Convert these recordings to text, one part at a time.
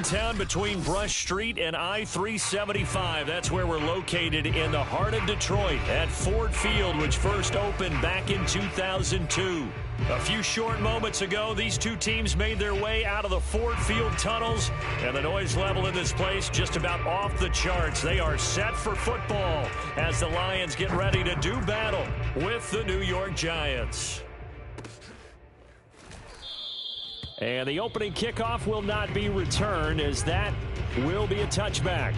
downtown between Brush Street and I-375. That's where we're located in the heart of Detroit at Ford Field, which first opened back in 2002. A few short moments ago, these two teams made their way out of the Ford Field tunnels, and the noise level in this place just about off the charts. They are set for football as the Lions get ready to do battle with the New York Giants. And the opening kickoff will not be returned, as that will be a touchback.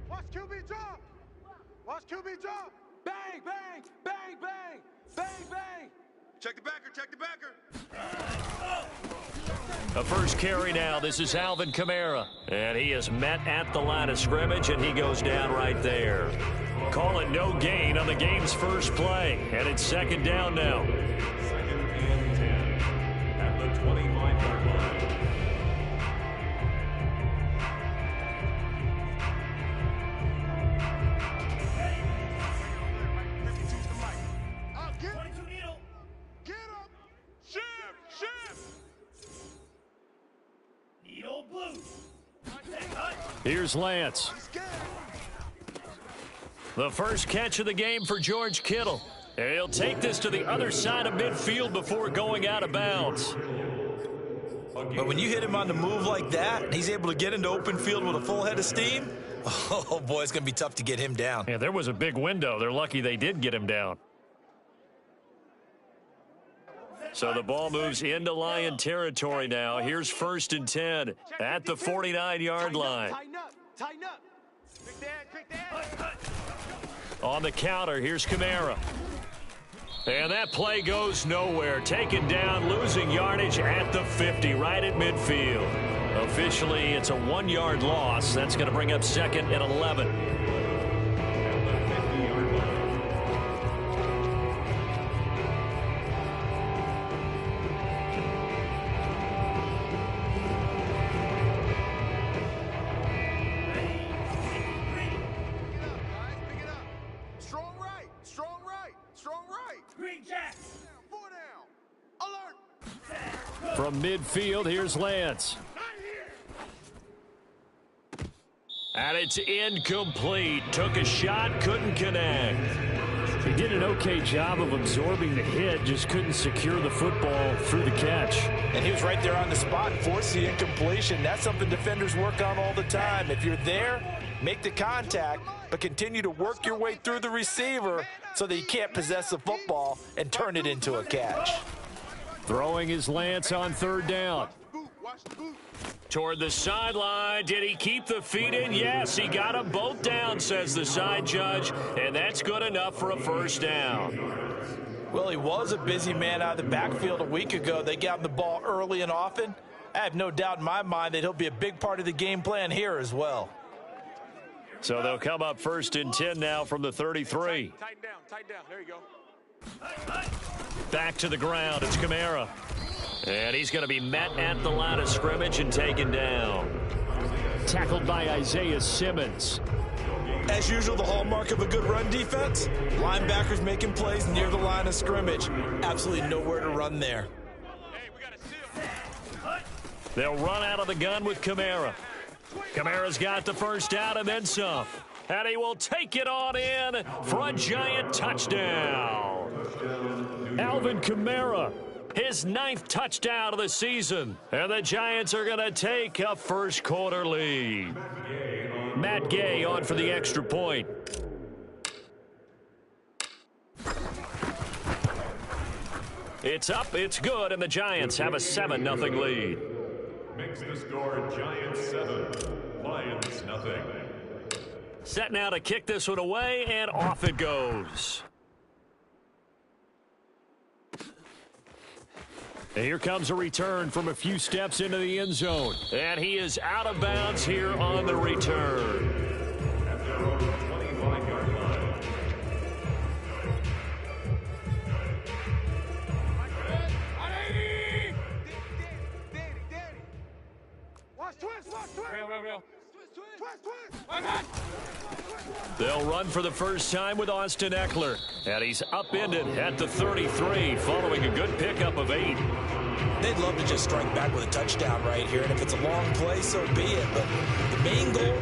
Watch QB jump! Watch QB jump! Bang, bang, bang, bang, bang, bang! Check the backer, check the backer! A first carry now. This is Alvin Kamara. And he is met at the line of scrimmage, and he goes down right there. Call it no gain on the game's first play. And it's second down now. Second and 10 at the 25-yard line. Get up! Shift! Shift! Needle blue. Here's Lance. The first catch of the game for George Kittle. And he'll take this to the other side of midfield before going out of bounds. But when you hit him on the move like that, and he's able to get into open field with a full head of steam, oh boy, it's going to be tough to get him down. Yeah, there was a big window. They're lucky they did get him down. So the ball moves into Lion territory now. Here's first and 10 at the 49-yard line. Tighten up! Tighten up! Quick that! Quick that! On the counter, here's Kamara. And that play goes nowhere. Taken down, losing yardage at the 50, right at midfield. Officially, it's a 1-yard loss. That's going to bring up second and 11. From midfield, here's Lance. And it's incomplete. Took a shot, couldn't connect. He did an okay job of absorbing the hit, just couldn't secure the football through the catch. And he was right there on the spot and forced the incompletion. That's something defenders work on all the time. If you're there, make the contact, but continue to work your way through the receiver so that you can't possess the football and turn it into a catch. Throwing his Lance on third down. Toward the sideline. Did he keep the feet in? Yes, he got them both down, says the side judge, and that's good enough for a first down. Well, he was a busy man out of the backfield a week ago. They got him the ball early and often. I have no doubt in my mind that he'll be a big part of the game plan here as well. So they'll come up first and 10 now from the 33. Tighten down, there you go. Back to the ground, it's Kamara. And he's going to be met at the line of scrimmage and taken down. Tackled by Isaiah Simmons. As usual, the hallmark of a good run defense, linebackers making plays near the line of scrimmage. Absolutely nowhere to run there. Hey, we got a seal. They'll run out of the gun with Kamara. Kamara's got the first down and then some. And he will take it on in for a Giant touchdown. Alvin Kamara, his 9th touchdown of the season. And the Giants are going to take a first quarter lead. Matt Gay on for the extra point. It's up, it's good, and the Giants have a 7-0 lead. Makes the score Giants 7, Lions nothing. Set now to kick this one away, and off it goes. And here comes a return from a few steps into the end zone. And he is out of bounds here on the return. At their own 25-yard line. Watch twist, watch twist. Real. They'll run for the first time with Austin Eckler. And he's upended at the 33 following a good pickup of 8. They'd love to just strike back with a touchdown right here. And if it's a long play, so be it. But the main goal,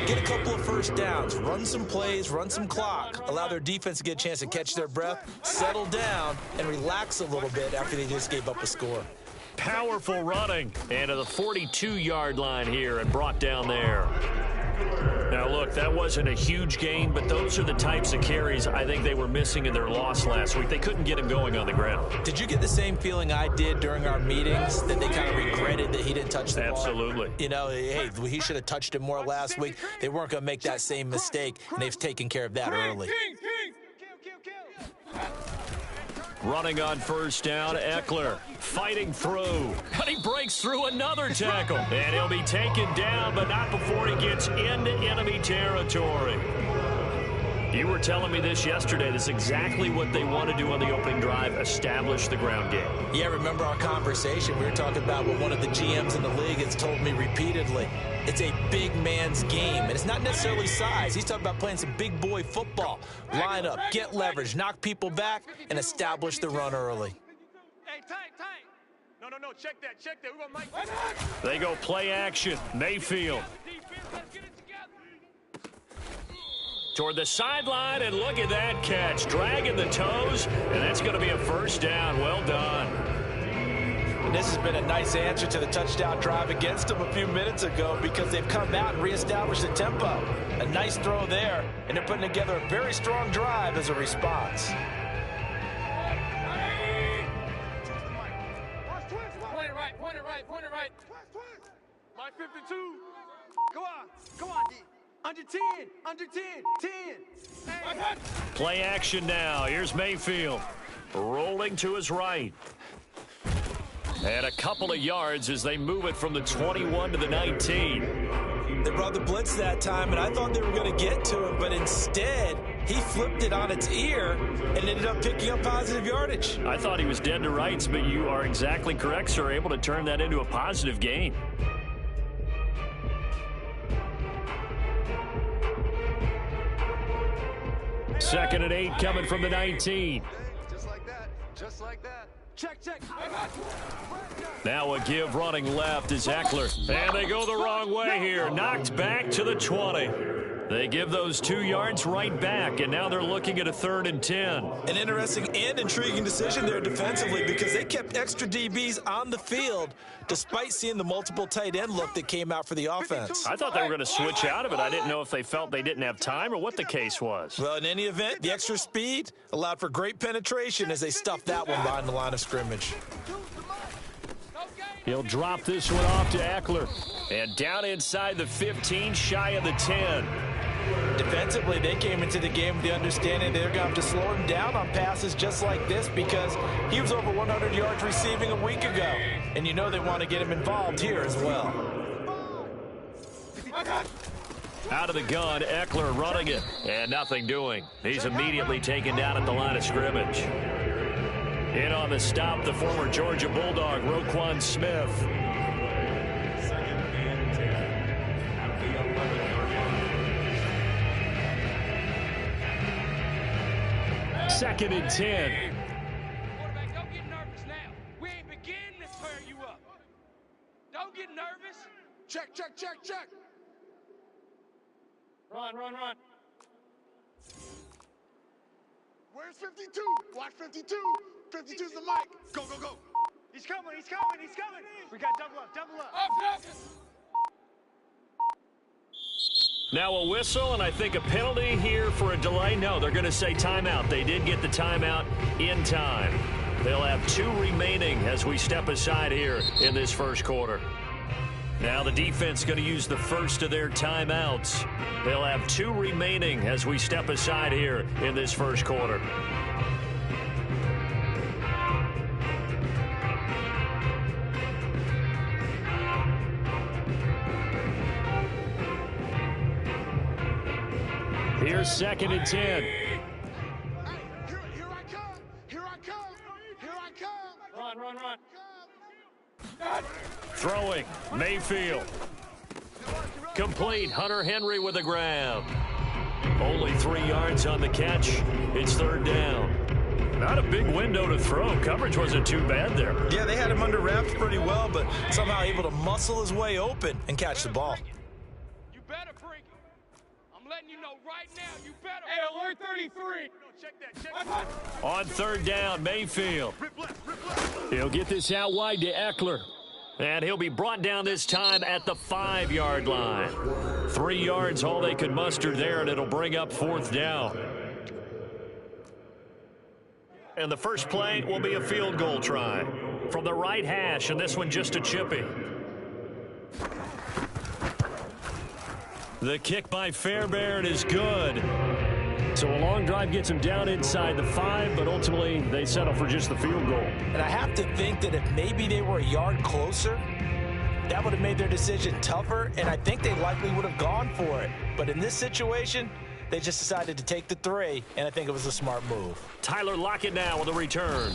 get a couple of first downs, run some plays, run some clock, allow their defense to get a chance to catch their breath, settle down, and relax a little bit after they just gave up a score. Powerful running. And to the 42-yard line here and brought down there. Now, look, that wasn't a huge gain, but those are the types of carries I think they were missing in their loss last week. They couldn't get him going on the ground. Did you get the same feeling I did during our meetings, that they kind of regretted that he didn't touch the ball? Absolutely. You know, hey, he should have touched it more last week. They weren't going to make that same mistake, and they've taken care of that early. Running on first down, Eckler fighting through. And he breaks through another tackle. And he'll be taken down, but not before he gets into enemy territory. You were telling me this yesterday. This is exactly what they want to do on the opening drive, establish the ground game. Yeah, remember our conversation? We were talking about what one of the GMs in the league has told me repeatedly. It's a big man's game, and it's not necessarily size. He's talking about playing some big boy football. Line up, get leverage, knock people back, and establish the run early. Hey, tight. No, check that. We're going to make They go play action. Mayfield. Toward the sideline, and look at that catch. Dragging the toes, and that's going to be a first down. Well done. And this has been a nice answer to the touchdown drive against them a few minutes ago, because they've come out and reestablished the tempo. A nice throw there, and they're putting together a very strong drive as a response. Point it right. My 52. Come on, D. Under 10. Hey. Play action now. Here's Mayfield. Rolling to his right. And a couple of yards as they move it from the 21 to the 19. They brought the blitz that time, and I thought they were going to get to him, but instead he flipped it on its ear and ended up picking up positive yardage. I thought he was dead to rights, but you are exactly correct, sir. Able to turn that into a positive gain. Second and 8 coming from the 19. Just like that. Check. Now a give running left is Eckler. And they go the wrong way here. Knocked back to the 20. They give those 2 yards right back, and now they're looking at a 3rd and 10. An interesting and intriguing decision there defensively, because they kept extra DBs on the field despite seeing the multiple tight end look that came out for the offense. I thought they were going to switch out of it. I didn't know if they felt they didn't have time or what the case was. Well, in any event, the extra speed allowed for great penetration as they stuffed that one behind the line of scrimmage. He'll drop this one off to Eckler. And down inside the 15, shy of the 10. Defensively, they came into the game with the understanding they're going to have to slow him down on passes just like this, because he was over 100 yards receiving a week ago. And you know they want to get him involved here as well. Out of the gun, Eckler running it. And nothing doing. He's immediately taken down at the line of scrimmage. In on the stop, the former Georgia Bulldog, Roquan Smith. Second and 10. Quarterback, don't get nervous now. We ain't beginning to tear you up. Don't get nervous. Check. Run. Where's 52? Watch 52. 52's the mic. Go. He's coming. We got double up. Up. Now a whistle, and I think a penalty here for a delay. No, they're going to say timeout. They did get the timeout in time. They'll have 2 remaining as we step aside here in this first quarter. Now the defense going to use the first of their timeouts. They'll have 2 remaining as we step aside here in this first quarter. Here's second and 10. Here I come. Run. Throw throwing. Mayfield. Complete. Hunter Henry with a grab. Only 3 yards on the catch. It's third down. Not a big window to throw. Coverage wasn't too bad there. Yeah, they had him under wraps pretty well, but somehow able to muscle his way open and catch the ball. You better break it. I'm letting you know right now, you better. Hey, alert 33. Check that. On third down, Mayfield. He'll get this out wide to Eckler. And he'll be brought down this time at the 5-yard line. 3 yards, all they could muster there, and it'll bring up fourth down. And the first play will be a field goal try from the right hash, and this one just a chippy. The kick by Fairbairn is good. So a long drive gets them down inside the 5, but ultimately they settle for just the field goal. And I have to think that if maybe they were a yard closer, that would have made their decision tougher, and I think they likely would have gone for it. But in this situation, they just decided to take the 3, and I think it was a smart move. Tyler Lockett now with a return.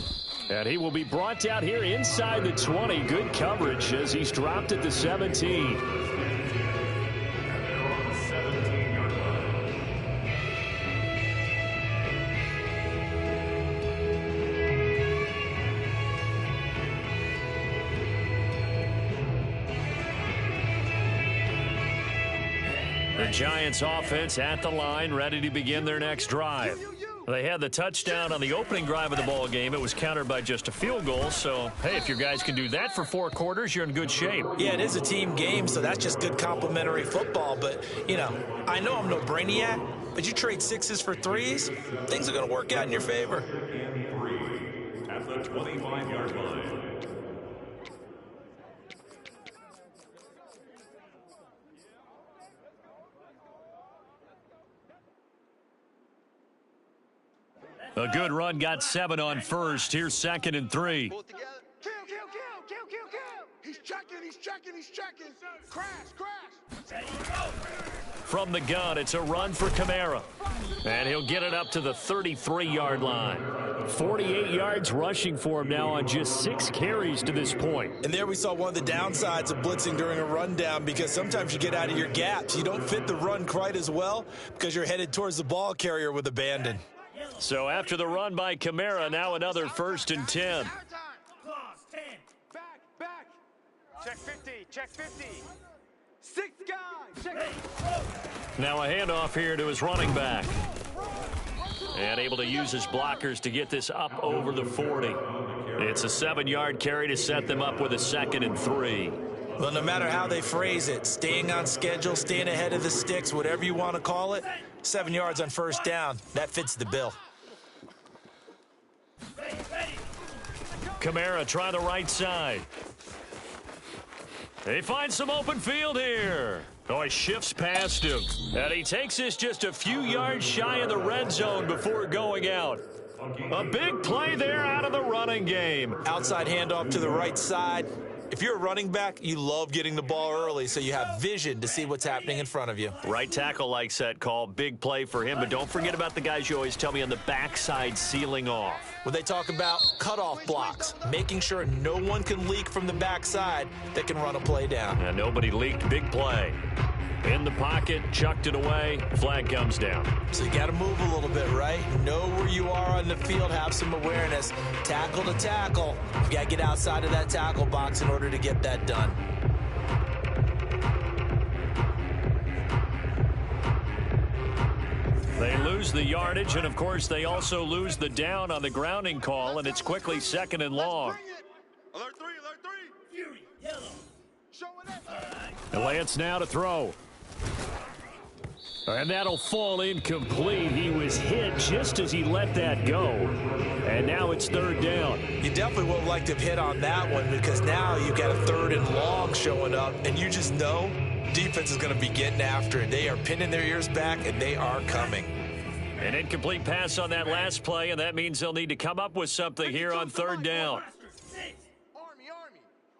And he will be brought down here inside the 20. Good coverage as he's dropped at the 17. The Giants offense at the line, ready to begin their next drive. They had the touchdown on the opening drive of the ball game. It was countered by just a field goal. So, hey, if your guys can do that for 4 quarters, you're in good shape. Yeah, it is a team game, so that's just good complimentary football. But, you know, I know I'm no brainiac, but you trade 6s for 3s, things are going to work out in your favor. At the 25-yard line. A good run, got 7 on first. Here's 2nd and 3. Pull it together. Kill. He's checking. Crash. From the gun, it's a run for Kamara. And he'll get it up to the 33-yard line. 48 yards rushing for him now on just 6 carries to this point. And there we saw one of the downsides of blitzing during a rundown, because sometimes you get out of your gaps. You don't fit the run quite as well because you're headed towards the ball carrier with abandon. So after the run by Kamara, now another 1st and 10. Back. Check 50. 6 guys. Check. Now a handoff here to his running back. And able to use his blockers to get this up over the 40. It's a 7-yard carry to set them up with a 2nd and 3. Well, no matter how they phrase it, staying on schedule, staying ahead of the sticks, whatever you want to call it, 7 yards on first down, that fits the bill. Kamara try the right side. They find some open field here. Oh, he shifts past him. And he takes this just a few yards shy of the red zone before going out. A big play there out of the running game. Outside handoff to the right side. If you're a running back, you love getting the ball early so you have vision to see what's happening in front of you. Right tackle likes that call. Big play for him. But don't forget about the guys you always tell me on the backside sealing off. When they talk about cutoff blocks, making sure no one can leak from the backside that can run a play down. And nobody leaked. Big play. In the pocket, chucked it away, flag comes down. So you got to move a little bit, right? Know where you are on the field, have some awareness. Tackle to tackle. You got to get outside of that tackle box in order to get that done. They lose the yardage, and of course they also lose the down on the grounding call, and it's quickly 2nd and long. Alert 3. Fury, yellow. Showing it. Lance now to throw. And that'll fall incomplete. He was hit just as he let that go. And now it's 3rd down. You definitely would have liked to have hit on that one, because now you've got a 3rd and long showing up, and you just know defense is going to be getting after it. They are pinning their ears back, and they are coming. An incomplete pass on that last play, and that means they'll need to come up with something here on 3rd down.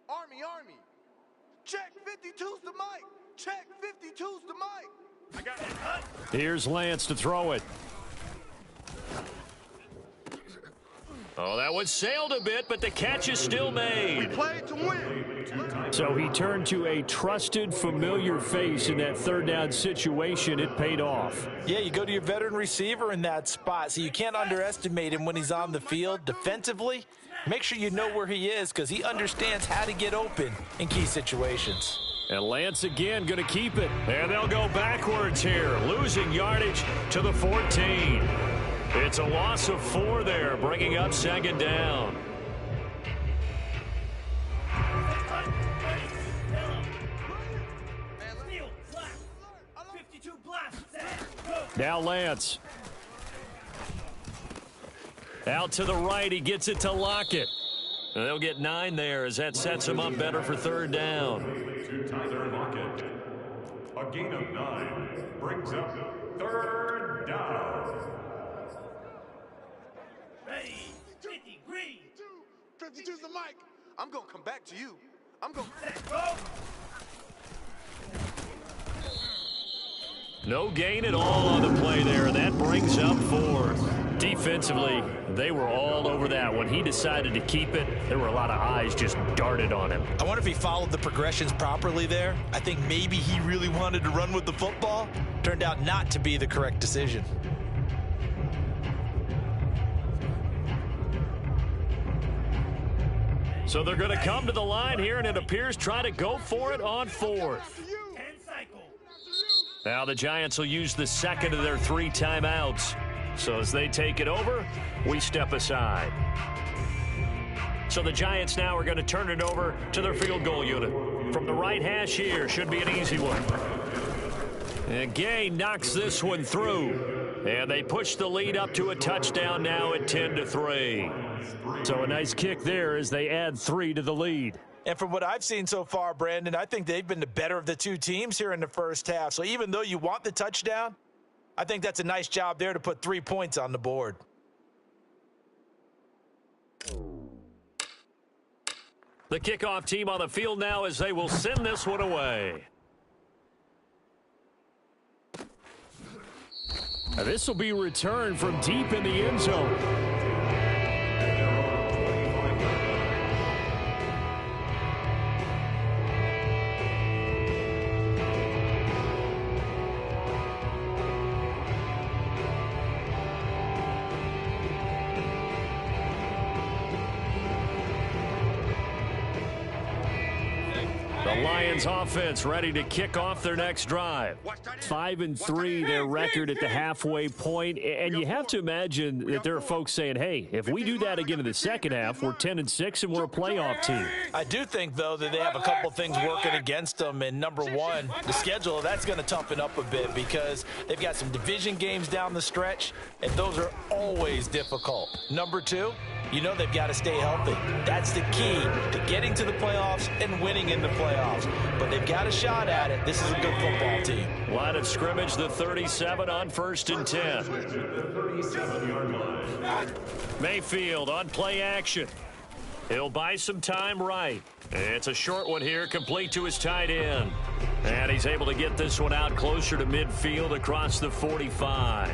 Army. Check 52's the mic. Check 52's the mic. I got it. Here's Lance to throw it. Oh, that one sailed a bit, but the catch is still made. We played to win. So he turned to a trusted, familiar face in that third down situation. It paid off. Yeah, you go to your veteran receiver in that spot, so you can't underestimate him when he's on the field. Defensively, make sure you know where he is because he understands how to get open in key situations. And Lance again going to keep it. And they'll go backwards here, losing yardage to the 14. It's a loss of 4 there, bringing up second down. Now Lance. Out to the right, he gets it to Lockett. And they'll get 9 there as that sets him up better for third down. To Tyler Lockett. A gain of 9 brings up third down. Hey, 50 green. 52's the mic. I'm going to come back to you. I'm going to... No gain at all on the play there. That brings up 4. Defensively, they were all over that. When he decided to keep it, there were a lot of eyes just darted on him. I wonder if he followed the progressions properly there. I think maybe he really wanted to run with the football. Turned out not to be the correct decision. So they're going to come to the line here, and it appears try to go for it on 4th. Now the Giants will use the second of their 3 timeouts. So as they take it over, we step aside. So the Giants now are going to turn it over to their field goal unit. From the right hash here, should be an easy one. And Gay knocks this one through. And they push the lead up to a touchdown now at 10-3. So a nice kick there as they add 3 to the lead. And from what I've seen so far, Brandon, I think they've been the better of the 2 teams here in the first half. So even though you want the touchdown, I think that's a nice job there to put 3 points on the board. The kickoff team on the field now as they will send this one away. Now this will be returned from deep in the end zone. The Lions offense ready to kick off their next drive. 5-3 their record at the halfway point, and you have to imagine that there are folks saying, hey, if we do that again in the second half, we're 10-6 and we're a playoff team. I do think, though, that they have a couple things working against them. And number one, the schedule, that's going to toughen up a bit because they've got some division games down the stretch, and those are always difficult. Number two, you know they've got to stay healthy. That's the key to getting to the playoffs and winning in the playoffs. But they've got a shot at it. This is a good football team. Line of scrimmage, the 37 on 1st and 10. Mayfield on play action. He'll buy some time right. It's a short one here, complete to his tight end. And he's able to get this one out closer to midfield across the 45.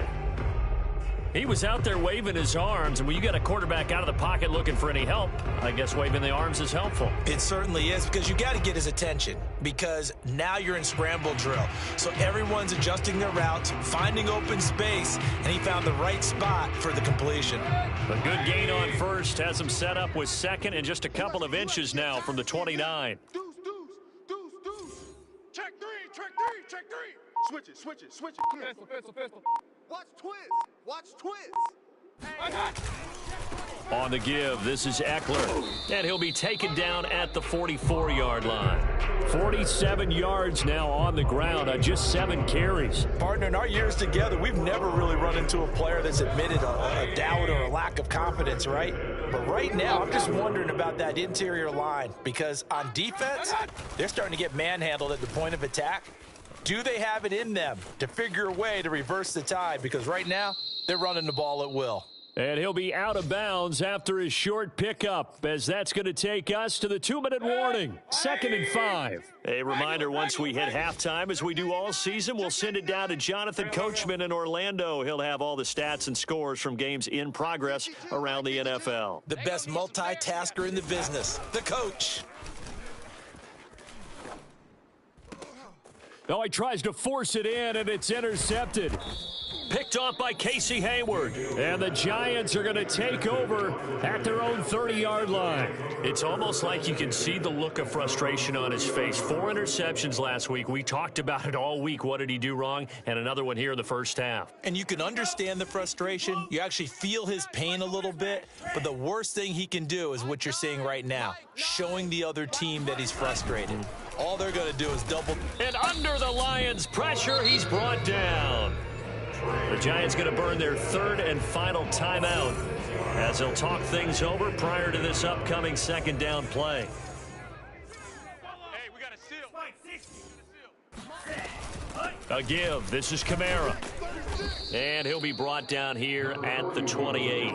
He was out there waving his arms, and when you got a quarterback out of the pocket looking for any help, I guess waving the arms is helpful. It certainly is, because you got to get his attention, because now you're in scramble drill. So everyone's adjusting their routes, finding open space, and he found the right spot for the completion. A good gain on first has him set up with second and just a couple of inches now from the 29. Deuce. Check three. Switch it. Come here. Pistol. Watch twist. On the give, this is Eckler, and he'll be taken down at the 44-yard line. 47 yards now on the ground on just 7 carries. Partner, in our years together, we've never really run into a player that's admitted a doubt or a lack of confidence, right? But right now, I'm just wondering about that interior line, because on defense, they're starting to get manhandled at the point of attack. Do they have it in them to figure a way to reverse the tide? Because right now, they're running the ball at will. And he'll be out of bounds after his short pickup, as that's going to take us to the 2-minute warning. 2nd and 5. A reminder, once we hit halftime, as we do all season, we'll send it down to Jonathan Coachman in Orlando. He'll have all the stats and scores from games in progress around the NFL. The best multitasker in the business, the coach. Oh, he tries to force it in, and it's intercepted. Picked off by Casey Hayward. And the Giants are going to take over at their own 30-yard line. It's almost like you can see the look of frustration on his face. 4 interceptions last week. We talked about it all week. What did he do wrong? And another one here in the first half. And you can understand the frustration. You actually feel his pain a little bit. But the worst thing he can do is what you're seeing right now, showing the other team that he's frustrated. All they're going to do is double. And under the Lions' pressure, he's brought down. The Giants going to burn their 3rd and final timeout as they'll talk things over prior to this upcoming 2nd down play. Hey, we got a seal. A give. This is Kamara. And he'll be brought down here at the 28.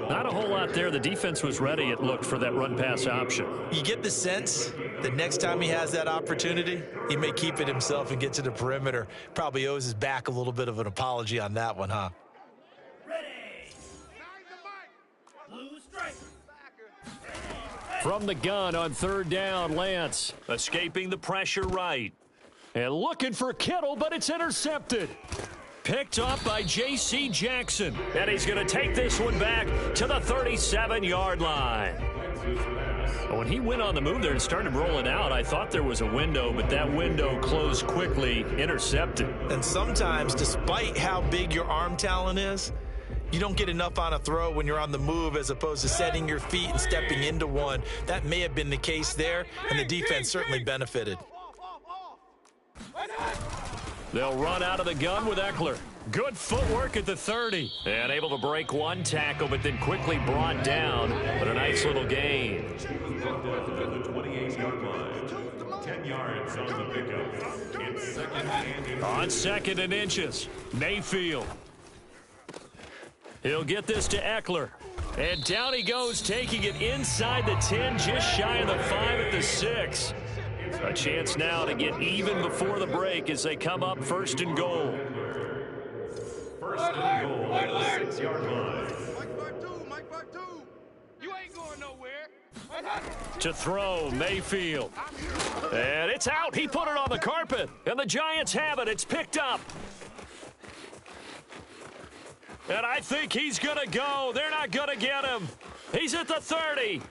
Not a whole lot there. The defense was ready, it looked, for that run-pass option. You get the sense that next time he has that opportunity, he may keep it himself and get to the perimeter. Probably owes his back a little bit of an apology on that one, huh? From the gun on 3rd down, Lance escaping the pressure right. And looking for Kittle, but it's intercepted. Picked up by J.C. Jackson. And he's going to take this one back to the 37-yard line. When he went on the move there and started rolling out, I thought there was a window, but that window closed quickly, intercepted. And sometimes, despite how big your arm talent is, you don't get enough on a throw when you're on the move as opposed to setting your feet and stepping into one. That may have been the case there, and the defense certainly benefited. They'll run out of the gun with Eckler. Good footwork at the 30. And able to break one tackle, but then quickly brought down. But a nice little gain. The 28-yard line. 10 yards on the pickup. It's 2nd and On 2nd and inches, Mayfield. He'll get this to Eckler. And down he goes, taking it inside the 10, just shy of the 5 at the 6. A chance now to get even before the break as they come up 1st and goal. 1st and goal at the 6-yard line. Mike 5-2. You ain't going nowhere. To throw, Mayfield. And it's out. He put it on the carpet. And the Giants have it. It's picked up. And I think he's going to go. They're not going to get him. He's at the 30.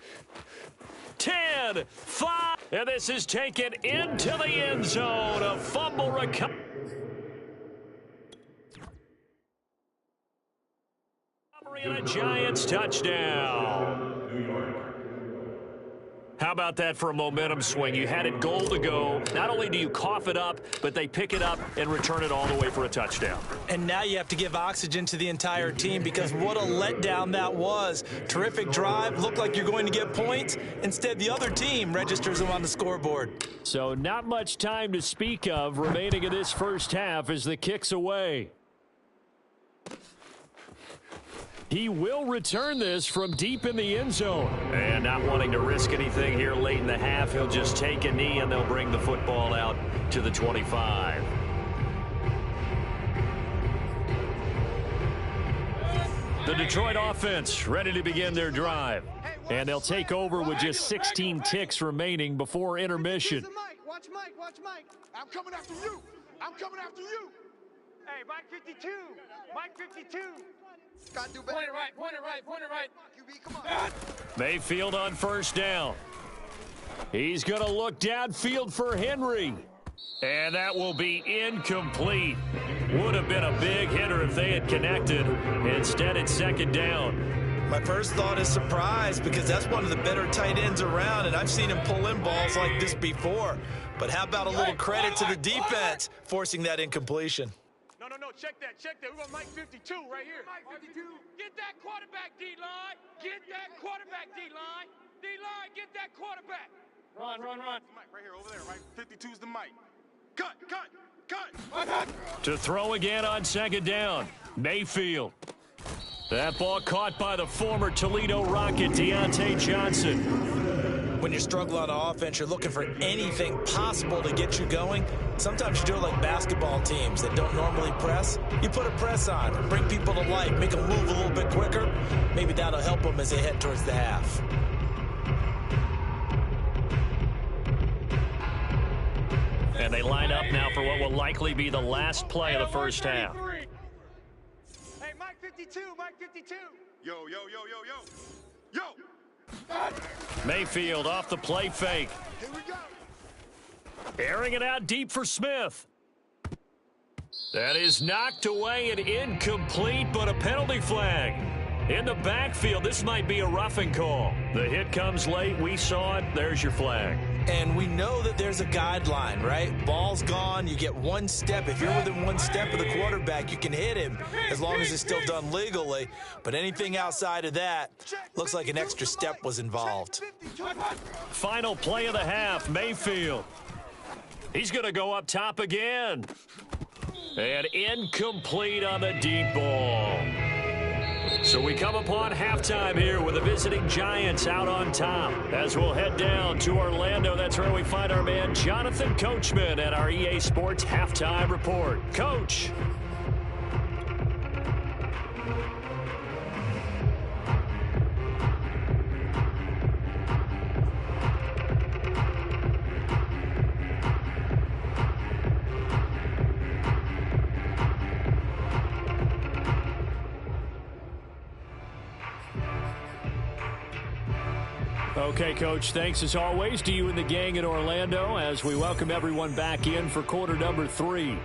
10, 5, and this is taken into the end zone. A fumble recovery. And a Giants touchdown. New York. How about that for a momentum swing? You had it goal to go. Not only do you cough it up, but they pick it up and return it all the way for a touchdown. And now you have to give oxygen to the entire team because what a letdown that was. Terrific drive. Looked like you're going to get points. Instead, the other team registers them on the scoreboard. So not much time to speak of remaining in this first half as the kick's away. He will return this from deep in the end zone. And not wanting to risk anything here late in the half, he'll just take a knee and they'll bring the football out to the 25. The Detroit offense ready to begin their drive. And they'll take over with just 16 ticks remaining before intermission. Watch Mike. I'm coming after you. Hey, Mike 52. Mike 52. Point it right. QB, come on. Mayfield on 1st down. He's going to look downfield for Henry. And that will be incomplete. Would have been a big hitter if they had connected. Instead, it's 2nd down. My first thought is surprise because that's one of the better tight ends around, and I've seen him pull in balls like this before. But how about a little credit to the defense forcing that incompletion? No, check that. We want Mike 52 right here. Mike 52. Get that quarterback, D-line. Get that quarterback, D-line. D-line, get that quarterback. Run. Mike, right here, over there, right? 52's the Mike. Cut. To throw again on 2nd down, Mayfield. That ball caught by the former Toledo Rocket, Deontay Johnson. When you're struggling on offense, you're looking for anything possible to get you going. Sometimes you do it like basketball teams that don't normally press. You put a press on, bring people to life, make them move a little bit quicker. Maybe that'll help them as they head towards the half. And they line up now for what will likely be the last play of the first half. Hey, Mike 52, Mike 52. Yo, yo, yo, yo, yo. Yo. Mayfield off the play fake. Here we go. Airing it out deep for Smith. That is knocked away and incomplete, but a penalty flag. In the backfield, this might be a roughing call. The hit comes late. We saw it. There's your flag. And we know that there's a guideline, right? Ball's gone. You get one step. If you're within one step of the quarterback, you can hit him as long as it's still done legally. But anything outside of that, looks like an extra step was involved. Final play of the half, Mayfield. He's going to go up top again. And incomplete on the deep ball. So we come upon halftime here with the visiting Giants out on top. As we'll head down to Orlando, that's where we find our man Jonathan Coachman at our EA Sports Halftime Report. Coach. Okay, Coach, thanks as always to you and the gang in Orlando as we welcome everyone back in for quarter number 3.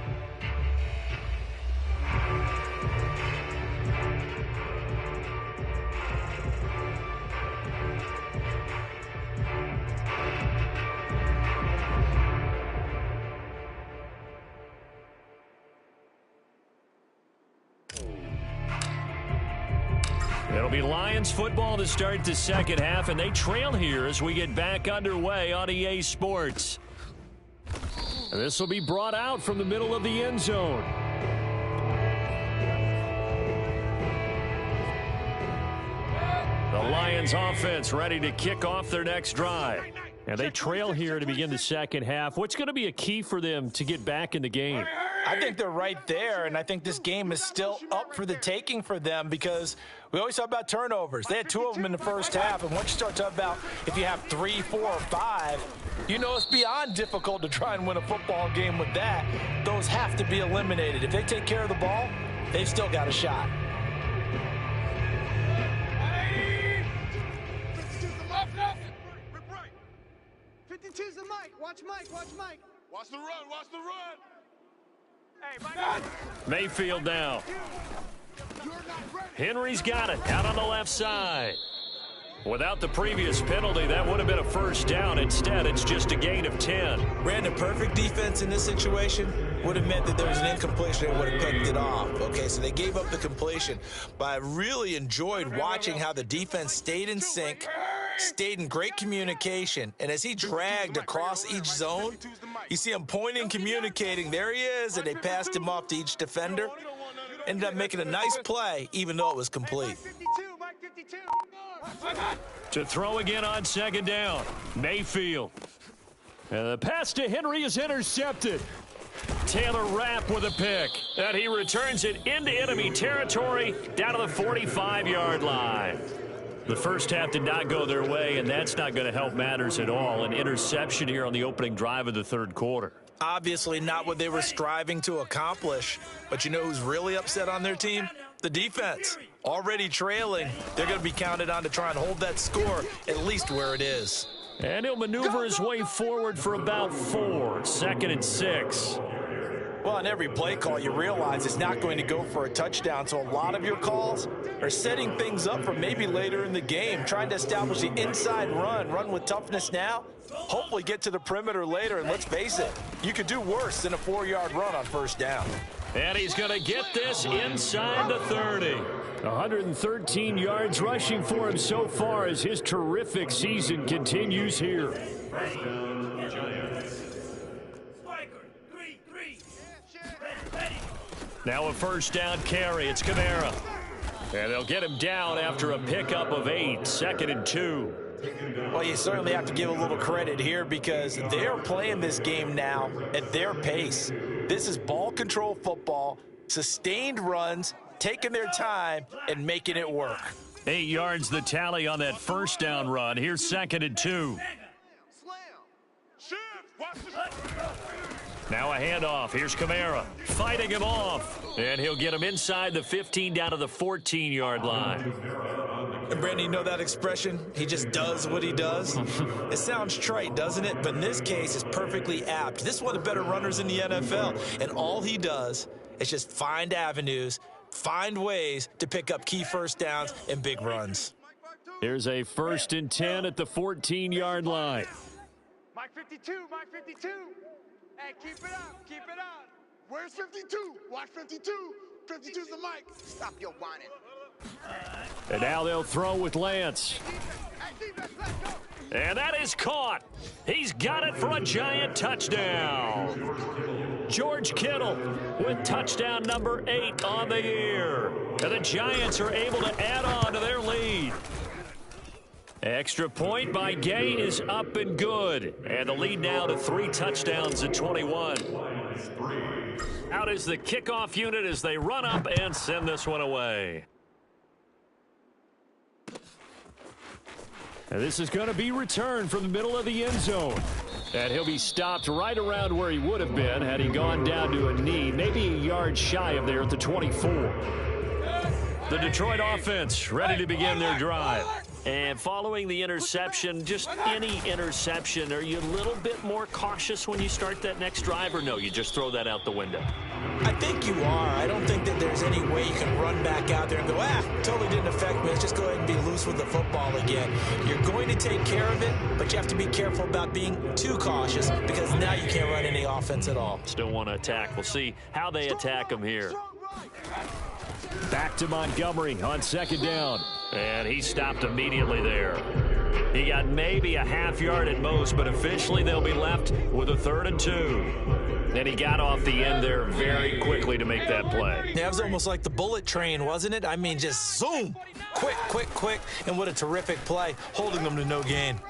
It'll be Lions football to start the second half, and they trail here as we get back underway on EA Sports. And this will be brought out from the middle of the end zone. The Lions offense ready to kick off their next drive. And they trail here to begin the second half. What's going to be a key for them to get back in the game? I think they're right there, and I think this game is still up for the taking for them because we always talk about turnovers. They had 2 of them in the first half, and once you start talking about if you have 3, 4, or 5, you know it's beyond difficult to try and win a football game with that. Those have to be eliminated. If they take care of the ball, they've still got a shot. 52's the Mike. Watch Mike. Watch Mike. Watch the run. Watch the run. Hey, Mike. Mayfield now. Henry's got it out on the left side. Without the previous penalty, that would have been a first down. Instead, it's just a gain of 10. Ran a perfect defense in this situation. Would have meant that there was an incompletion. They would have picked it off. Okay, so they gave up the completion. But I really enjoyed watching how the defense stayed in sync, stayed in great communication. And as he dragged across each zone, you see him pointing, communicating. There he is, and they passed him off to each defender. Ended up making a nice play, even though it was complete. To throw again on second down, Mayfield. And the pass to Henry is intercepted. Taylor Rapp with a pick. And he returns it into enemy territory down to the 45-yard line. The first half did not go their way, and that's not going to help matters at all. An interception here on the opening drive of the third quarter. Obviously not what they were striving to accomplish. But you know who's really upset on their team? The defense. Already trailing. They're going to be counted on to try and hold that score at least where it is. And he'll maneuver his way forward for about 4. 2nd and 6. Well, on every play call, you realize it's not going to go for a touchdown. So a lot of your calls are setting things up for maybe later in the game, trying to establish the inside run with toughness now, hopefully get to the perimeter later. And let's face it, you could do worse than a 4-yard run on first down. And he's going to get this inside the 30. 113 yards rushing for him so far as his terrific season continues here. Now a first down carry. It's Kamara. And they'll get him down after a pickup of 8, 2nd and 2. Well, you certainly have to give a little credit here because they're playing this game now at their pace. This is ball control football, sustained runs, taking their time and making it work. 8 yards the tally on that first down run. Here's 2nd and 2. Now a handoff. Here's Kamara fighting him off. And he'll get him inside the 15 down to the 14-yard line. And Brandon, you know that expression? He just does what he does? It sounds trite, doesn't it? But in this case, it's perfectly apt. This is one of the better runners in the NFL. And all he does is just find avenues, find ways to pick up key first downs and big runs. Here's a 1st and 10 at the 14-yard line. Mike 52, Mike 52. Hey, keep it up, keep it up. Where's 52? Watch 52. 52's the mic. Stop your whining. And now they'll throw with Lance. And that is caught. He's got it for a giant touchdown. George Kittle with touchdown number 8 on the year. And the Giants are able to add on to their lead. Extra point by Gay is up and good. And the lead now to 3 touchdowns at 21. Out is the kickoff unit as they run up and send this one away. And this is going to be returned from the middle of the end zone. And he'll be stopped right around where he would have been had he gone down to a knee, maybe a yard shy of there at the 24. The Detroit offense ready to begin their drive. And following the interception, just any interception, are you a little bit more cautious when you start that next drive, or no, you just throw that out the window? I think you are. I don't think that there's any way you can run back out there and go, totally didn't affect me. Let's just go ahead and be loose with the football again. You're going to take care of it, but you have to be careful about being too cautious because now you can't run any offense at all. Still want to attack. We'll see how they attack him here. Back to Montgomery on 2nd down. And he stopped immediately there. He got maybe a half yard at most, but officially they'll be left with a 3rd and 2. And he got off the end there very quickly to make that play. Yeah, it was almost like the bullet train, wasn't it? I mean, just zoom, quick, quick, quick. And what a terrific play, holding them to no gain.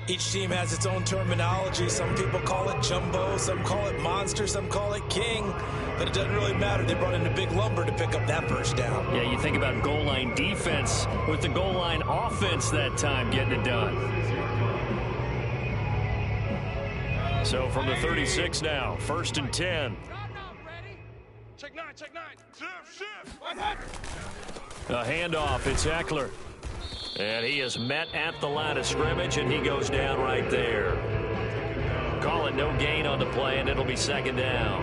Each team has its own terminology. Some people call it jumbo, some call it monster, some call it king. But it doesn't really matter. They brought in a big lumber to pick up that first down. Yeah, you think about goal line defense with the goal line offense that time getting it done. So from the 36 now, 1st and 10. Check 9, check 9. Shift. A handoff, it's Eckler. And he is met at the line of scrimmage, and he goes down right there. Call it no gain on the play, and it'll be 2nd down.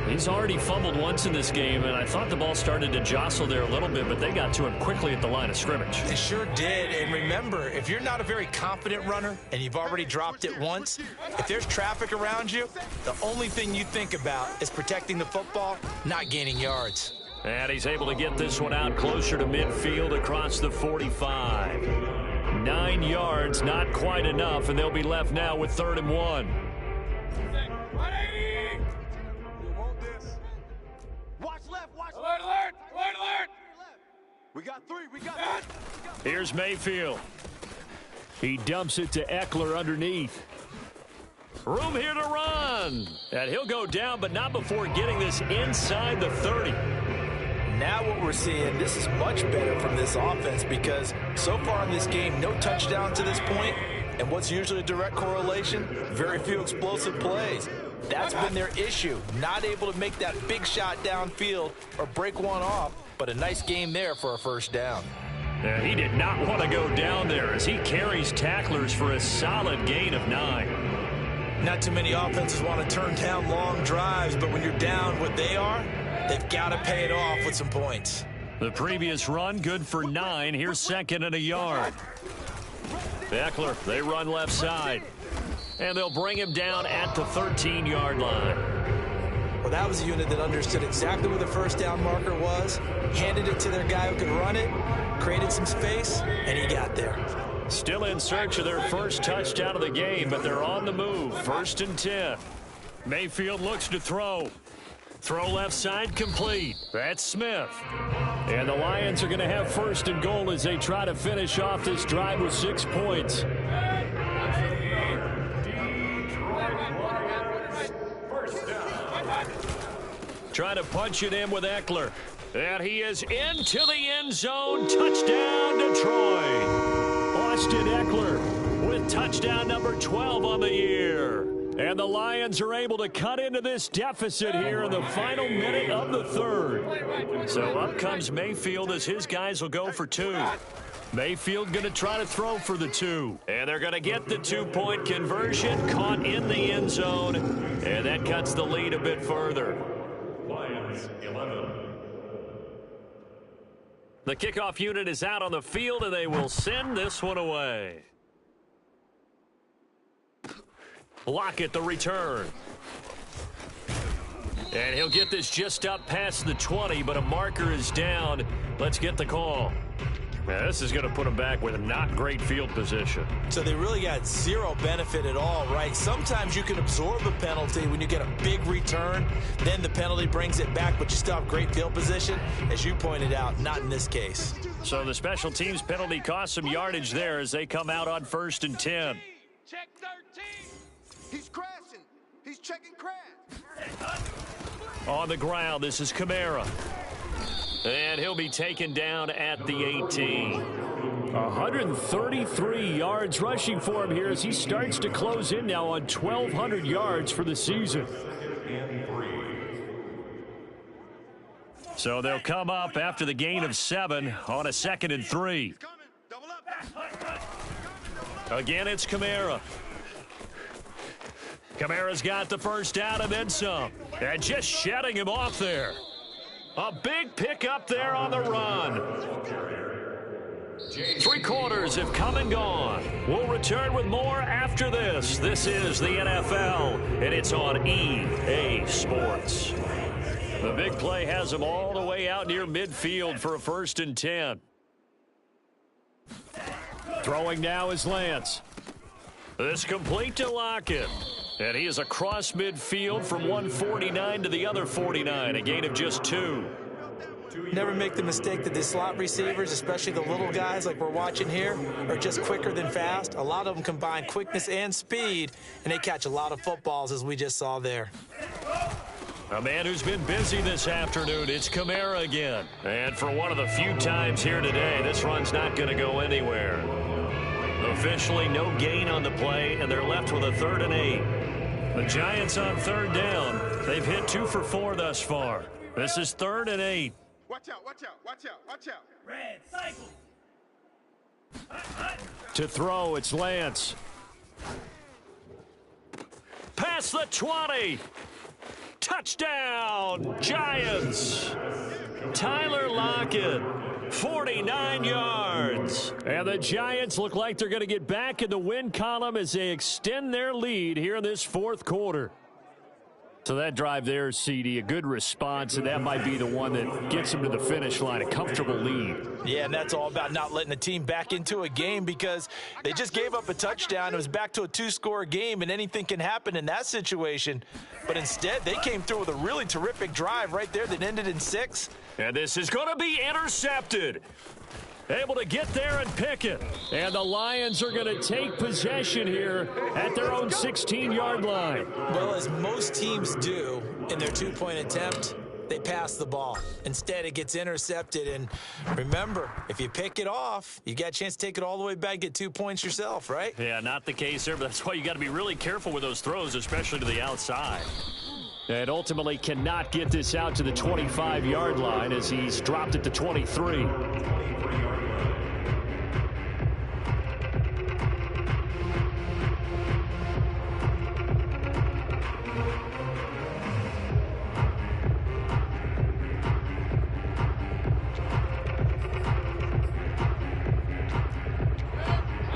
He's already fumbled once in this game, and I thought the ball started to jostle there a little bit, but they got to him quickly at the line of scrimmage. They sure did, and remember, if you're not a very confident runner and you've already dropped it once, if there's traffic around you, the only thing you think about is protecting the football, not gaining yards. And he's able to get this one out closer to midfield across the 45. 9 yards, not quite enough, and they'll be left now with 3rd and 1. Watch left, watch left. Alert. We got 3, we got 3. Here's Mayfield. He dumps it to Eckler underneath. Room here to run. And he'll go down, but not before getting this inside the 30. Now what we're seeing, this is much better from this offense because so far in this game, no touchdown to this point, and what's usually a direct correlation, very few explosive plays. That's been their issue, not able to make that big shot downfield or break one off, but a nice game there for a 1st down. Yeah, he did not want to go down there as he carries tacklers for a solid gain of 9. Not too many offenses want to turn down long drives, but when you're down what they are, they've got to pay it off with some points. The previous run, good for 9. Here's 2nd and a yard. Eckler, they run left side. And they'll bring him down at the 13-yard line. Well, that was a unit that understood exactly where the 1st down marker was, handed it to their guy who could run it, created some space, and he got there. Still in search of their first touchdown of the game, but they're on the move. 1st and 10. Mayfield looks to throw. Throw left side complete. That's Smith. And the Lions are going to have first and goal as they try to finish off this drive with 6 points. Trying to punch it in with Eckler. And he is into the end zone. Touchdown, Detroit. Austin Eckler with touchdown number 12 on the year. And the Lions are able to cut into this deficit here in the final minute of the third. So up comes Mayfield as his guys will go for 2. Mayfield going to try to throw for the 2. And they're going to get the 2-point conversion, caught in the end zone. And that cuts the lead a bit further. Lions 11. The kickoff unit is out on the field, and they will send this one away. Lockett the return. And he'll get this just up past the 20, but a marker is down. Let's get the call. Now, this is going to put them back with a not great field position. So they really got zero benefit at all, right? Sometimes you can absorb a penalty when you get a big return. Then the penalty brings it back, but you still have great field position. As you pointed out, not in this case. So the special teams penalty cost some yardage there as they come out on 1st and 10. Check 13. He's crashing. He's checking crash. On the ground, this is Kamara. And he'll be taken down at the 18. 133 yards rushing for him here as he starts to close in now on 1,200 yards for the season. So they'll come up after the gain of 7 on a 2nd and 3. Again, it's Kamara. Kamara's got the first down and then some. And just shutting him off there. A big pickup there on the run. 3 quarters have come and gone. We'll return with more after this. This is the NFL, and it's on EA Sports. The big play has them all the way out near midfield for a 1st and 10. Throwing now is Lance. This complete to Lockett. And he is across midfield from 149 to the other 49, a gain of just 2. Never make the mistake that the slot receivers, especially the little guys like we're watching here, are just quicker than fast. A lot of them combine quickness and speed, and they catch a lot of footballs, as we just saw there. A man who's been busy this afternoon, it's Kamara again. And for one of the few times here today, this run's not going to go anywhere. Officially no gain on the play, and they're left with a 3rd and 8. The Giants on 3rd down. They've hit 2 for 4 thus far. This is 3rd and 8. Watch out, watch out, watch out, watch out. Red cycle. To throw, it's Lance. Past the 20. Touchdown, Giants. Tyler Lockett, 49 yards. And the Giants look like they're going to get back in the win column as they extend their lead here in this 4th quarter. So that drive there, CD, a good response, and that might be the one that gets them to the finish line, a comfortable lead. Yeah, and that's all about not letting the team back into a game because they just gave up a touchdown. It was back to a 2-score game, and anything can happen in that situation. But instead, they came through with a really terrific drive right there that ended in 6. And this is going to be intercepted. Able to get there and pick it. And the Lions are going to take possession here at their own 16-yard line. Well, as most teams do in their 2-point attempt, they pass the ball. Instead, it gets intercepted. And remember, if you pick it off, you got a chance to take it all the way back, get 2 points yourself, right? Yeah, not the case there, but that's why you got to be really careful with those throws, especially to the outside. And ultimately cannot get this out to the 25-yard line as he's dropped it to 23.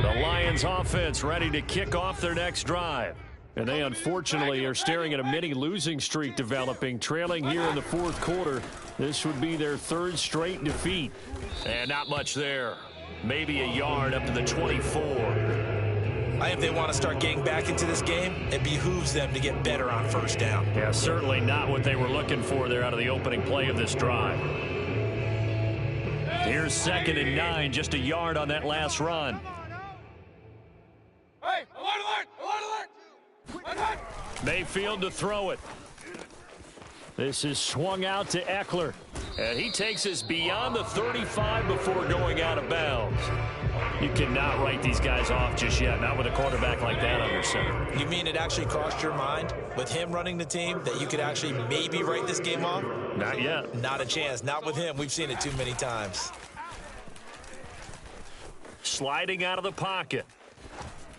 The Lions offense ready to kick off their next drive. And they unfortunately are staring at a mini losing streak developing, trailing here in the 4th quarter. This would be their 3rd straight defeat. And not much there. Maybe a yard up to the 24. I think if they want to start getting back into this game, it behooves them to get better on first down. Yeah, certainly not what they were looking for there out of the opening play of this drive. Here's 2nd and 9, just a yard on that last run. Hey, alert! Mayfield to throw it. This is swung out to Eckler. And he takes us beyond the 35 before going out of bounds. You cannot write these guys off just yet, not with a quarterback like that under center. You mean it actually crossed your mind with him running the team that you could actually maybe write this game off? Not yet. Not a chance. Not with him. We've seen it too many times. Sliding out of the pocket.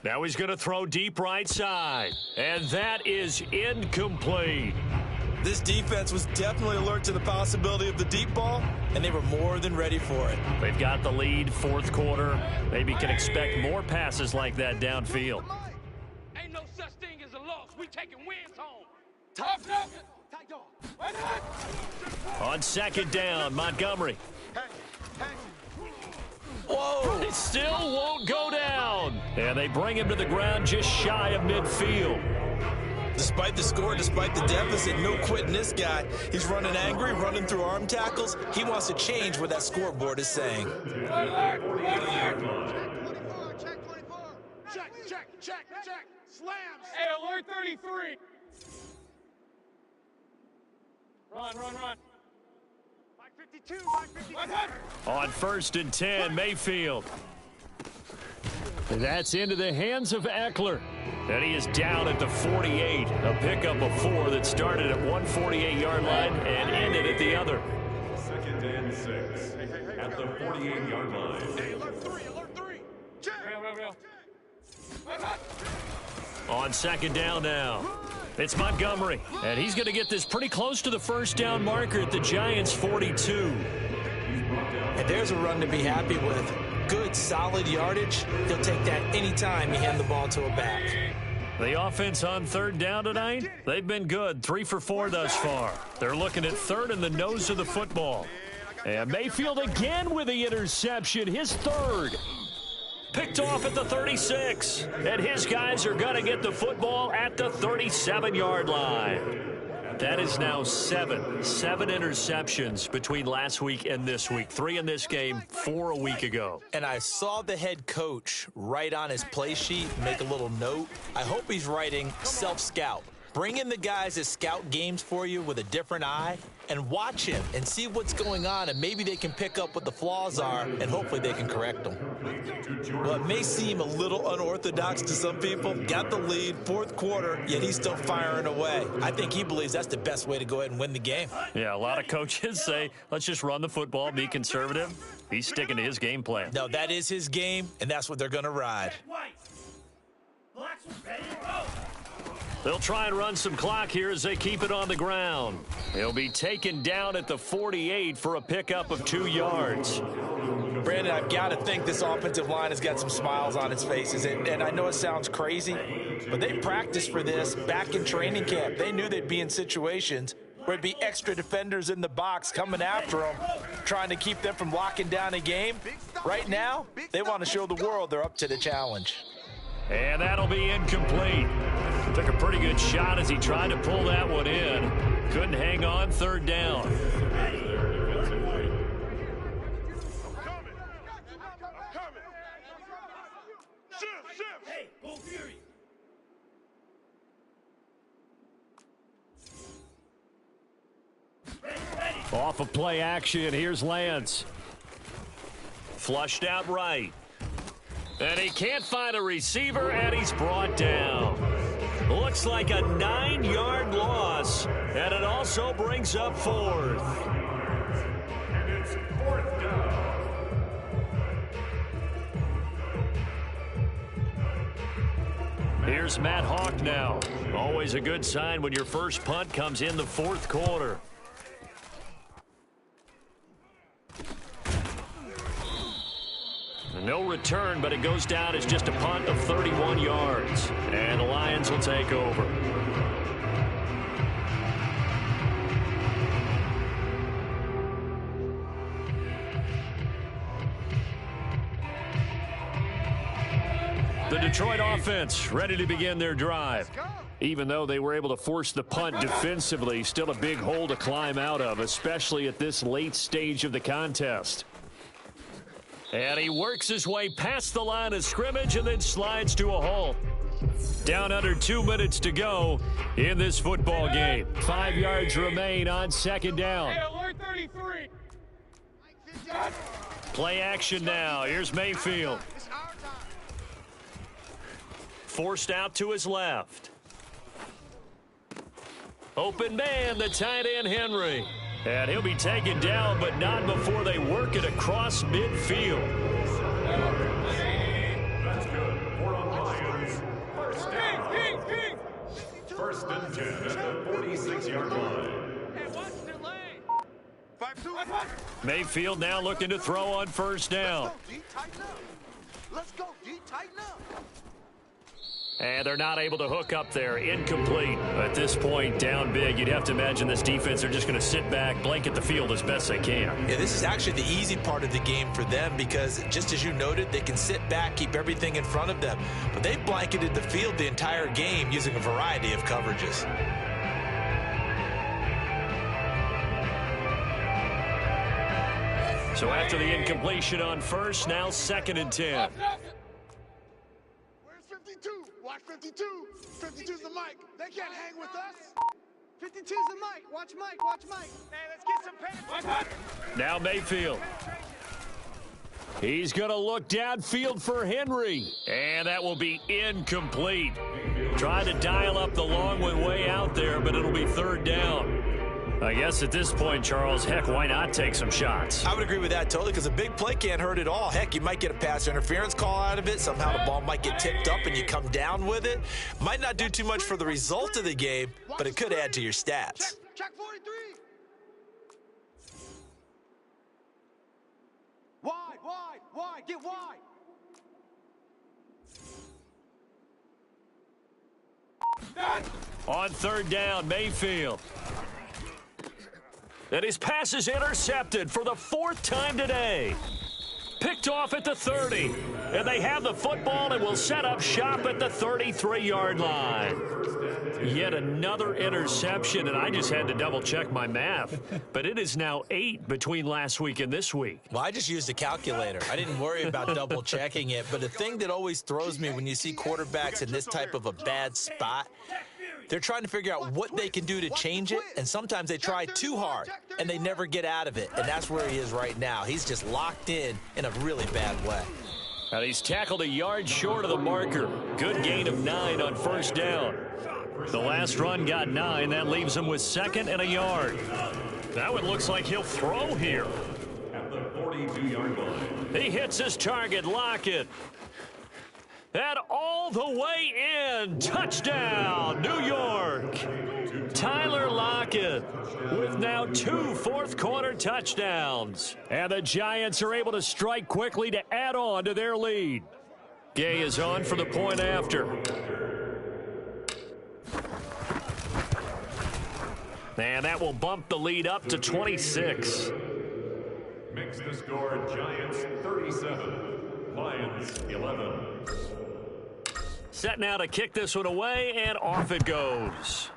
Now he's going to throw deep right side. And that is incomplete. This defense was definitely alert to the possibility of the deep ball, and they were more than ready for it. They've got the lead, 4th quarter. Maybe can expect more passes like that downfield. Ain't no such thing as a loss. We taking wins home. Tough dog. On 2nd down, Montgomery. Whoa! It still won't go down. And they bring him to the ground just shy of midfield. Despite the score, despite the deficit, no quitting this guy. He's running angry, running through arm tackles. He wants to change what that scoreboard is saying. Alert! Check. Slams. Hey, alert 33. Run. 52. On 1st and 10, Mayfield. That's into the hands of Eckler. And he is down at the 48. A pickup of 4 that started at 148-yard line and ended at the other. 2nd and 6 at the 48-yard line. Hey, alert 3. Check. Real. On 2nd down now, it's Montgomery. And he's going to get this pretty close to the first down marker at the Giants' 42. And there's a run to be happy with. Good, solid yardage. He'll take that anytime you hand the ball to a back. The offense on 3rd down tonight, they've been good. 3 for 4 thus far. They're looking at 3rd in the nose of the football. And Mayfield again with the interception, his 3rd. Picked off at the 36. And his guys are going to get the football at the 37-yard line. That is now 7 interceptions between last week and this week. 3 in this game, 4 a week ago. And I saw the head coach write on his play sheet, make a little note. I hope he's writing self-scout. Bring in the guys that scout games for you with a different eye and watch him and see what's going on, and maybe they can pick up what the flaws are, and hopefully they can correct them. Well, it may seem a little unorthodox to some people. Got the lead, 4th quarter, yet he's still firing away. I think he believes that's the best way to go ahead and win the game. Yeah, a lot of coaches say, let's just run the football, be conservative. He's sticking to his game plan. No, that is his game, and that's what they're going to ride. They'll try and run some clock here as they keep it on the ground. He'll be taken down at the 48 for a pickup of 2 yards. Brandon, I've got to think this offensive line has got some smiles on its faces. And I know it sounds crazy, but they practiced for this back in training camp. They knew they'd be in situations where it'd be extra defenders in the box coming after them, trying to keep them from locking down a game. Right now, they want to show the world they're up to the challenge. And that'll be incomplete. Took a pretty good shot as he tried to pull that one in. Couldn't hang on 3rd down. I'm coming. Shift. Hey, go Fury. Off of play action, here's Lance. Flushed out right. And he can't find a receiver, and he's brought down. Looks like a 9-yard loss, and it also brings up 4th. And it's 4th down. Here's Matt Hawk now. Always a good sign when your first punt comes in the 4th quarter. No return, but it goes down as just a punt of 31 yards. And the Lions will take over. The Detroit offense ready to begin their drive. Even though they were able to force the punt defensively, still a big hole to climb out of, especially at this late stage of the contest. And he works his way past the line of scrimmage and then slides to a halt. Down under 2 minutes to go in this football game. 5 yards remain on second down. Hey, alert 33. Play action now. Here's Mayfield. Forced out to his left. Open man, the tight end Henry. And he'll be taken down, but not before they work it across midfield. That's good. For the Lions. First down. First and 10 at the 46-yard line. Hey, watch the lane. 5-2. Mayfield now looking to throw on first down. Let's go, D. Tighten up. And they're not able to hook up there. Incomplete. At this point, down big. You'd have to imagine this defense are just going to sit back, blanket the field as best they can. Yeah, this is actually the easy part of the game for them because, just as you noted, they can sit back, keep everything in front of them. But they blanketed the field the entire game using a variety of coverages. So after the incompletion on first, now second and 10. Where's 52? Watch 52. 52's the mic. They can't hang with us. 52's the mic. Watch Mike. Watch Mike. Hey, let's get some penalties. Now Mayfield. He's going to look downfield for Henry. And that will be incomplete. Try to dial up the long one way out there, but it'll be third down. I guess at this point, Charles, heck, why not take some shots? I would agree with that totally because a big play can't hurt at all. Heck, you might get a pass interference call out of it. Somehow the ball might get tipped up and you come down with it. Might not do too much for the result of the game, but it could add to your stats. Check 43. Wide. Get wide. On third down, Mayfield. And his pass is intercepted for the fourth time today. Picked off at the 30. And they have the football and will set up shop at the 33-yard line. Yet another interception, and I just had to double-check my math. But it is now 8 between last week and this week. Well, I just used a calculator. I didn't worry about double-checking it. But the thing that always throws me when you see quarterbacks in this type of a bad spot, they're trying to figure out what they can do to change it, and sometimes they try too hard, and they never get out of it, and that's where he is right now. He's just locked in a really bad way. And he's tackled a yard short of the marker. Good gain of 9 on first down. The last run got 9. That leaves him with second and a yard. That one looks like he'll throw here. At the 42-yard line. He hits his target, Lockett. And all the way in. Touchdown, New York. Tyler Lockett with now 2 fourth-quarter touchdowns. And the Giants are able to strike quickly to add on to their lead. Gay is on for the point after. And that will bump the lead up to 26. Makes the score Giants 37, Lions 11. Set now to kick this one away, and off it goes.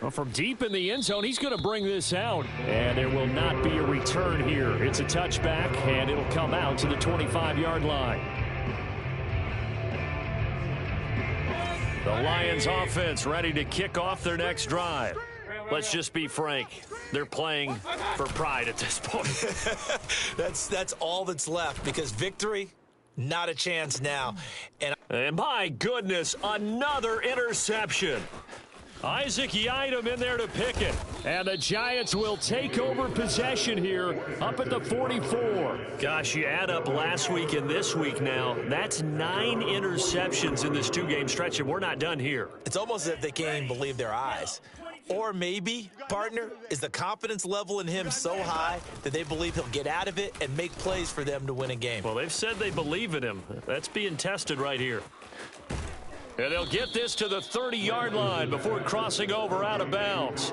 Well, from deep in the end zone, he's going to bring this out. And there will not be a return here. It's a touchback, and it'll come out to the 25-yard line. The Lions offense ready to kick off their next drive. Let's just be frank. They're playing for pride at this point. That's all that's left because victory, not a chance now. And my goodness, another interception. Isaac Yiadom in there to pick it. And the Giants will take over possession here up at the 44. Gosh, you add up last week and this week now. That's 9 interceptions in this 2-game stretch, and we're not done here. It's almost as if they can't even believe their eyes. Or maybe, partner, is the confidence level in him so high that they believe he'll get out of it and make plays for them to win a game. Well, they've said they believe in him. That's being tested right here. And they'll get this to the 30-yard line before crossing over out of bounds.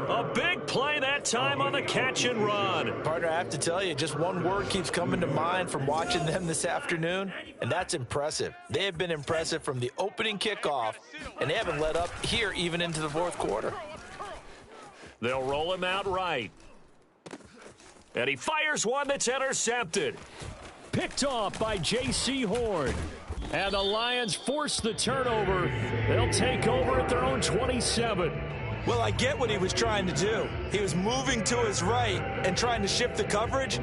A big play that time on the catch and run. Partner, I have to tell you, just one word keeps coming to mind from watching them this afternoon, and that's impressive. They have been impressive from the opening kickoff, and they haven't let up here even into the fourth quarter. They'll roll him out right. And he fires one that's intercepted. Picked off by J.C. Horn. And the Lions force the turnover. They'll take over at their own 27. Well, I get what he was trying to do. He was moving to his right and trying to shift the coverage,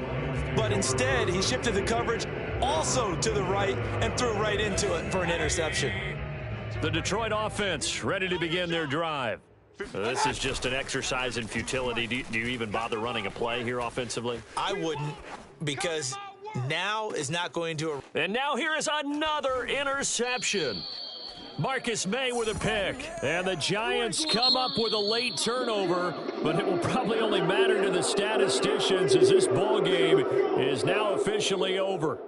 but instead he shifted the coverage also to the right and threw right into it for an interception. The Detroit offense ready to begin their drive. This is just an exercise in futility. Do you even bother running a play here offensively? I wouldn't, because now is not going to... And now here is another interception. Marcus May with a pick. And the Giants come up with a late turnover, but it will probably only matter to the statisticians as this ball game is now officially over.